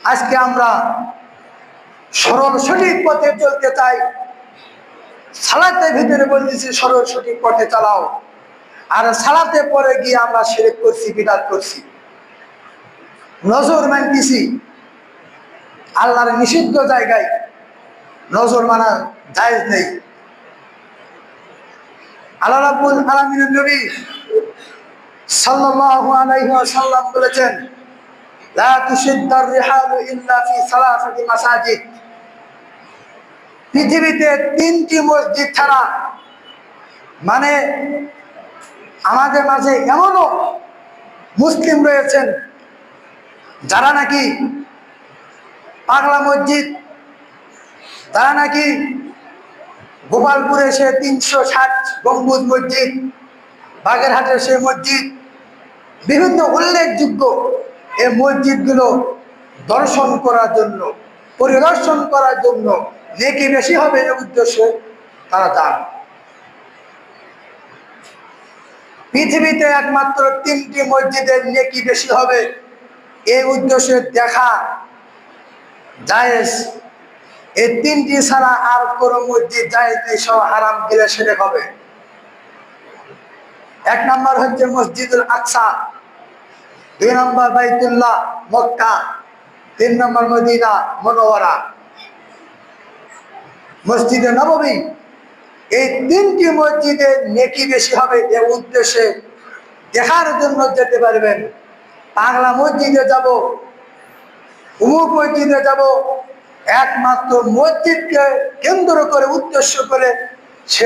আজকে আমরা সরল সঠিক পথে চলতে চাই। সালাতের ভিতরে বলতেছি সরল সঠিক পথে চালাও, আর সালাতে পরে গিয়ে আমরা শিরক করছি, বিদআত করছি, নজর মানতেছি। আল্লাহর নিষিদ্ধ জায়গায় নজর মানা জায়েজ নেই। আল্লাহ রাব্বুল আলামিনের নবী সাল্লাল্লাহু আলাইহি ওয়াসাল্লাম বলেছেন, লা তুশিদ্দার রিহালু ইল্লা ফি সালাসাতি মাসাজিদ। পৃথিবীতে 3টি মসজিদ ছাড়া, মানে আমাদের মাঝে এমনও মুসলিম রয়েছেন যারা নাকি পাগলা মসজিদ, তারা নাকি গোপালপুরে সে 360 গম্বুজ মসজিদ, বাগেরহাটের সে মসজিদ, বিভিন্ন উল্লেখযোগ্য এই মসজিদগুলো দর্শন করার জন্য, পরিদর্শন করার জন্য, নেকি বেশি হবে এই উদ্দেশ্যে তারা যান। পৃথিবীতে একমাত্র 3টি মসজিদের নেকি বেশি হবে এই উদ্দেশ্যে দেখা জায়েজ। এই 3টি ছাড়া আর কোন মসজিদ জায়েজ নেই, সব হারাম, গেলে সেরে হবে। 1 নম্বর হচ্ছে মসজিদুল আকসা, 2 নম্বর বাইতুল্লাহ মক্কা, 3 নম্বর মদিনা মুনাওয়ারা, মসজিদে নববী। এই 3টি মসজিদের নেকি বেশি হবে এই উদ্দেশ্যে দেখার জন্য যেতে পারবেন। পাগলা মসজিদে যাব, অমুক মসজিদে যাব, একমাত্র মসজিদকে কেন্দ্র করে, উদ্দেশ্য করে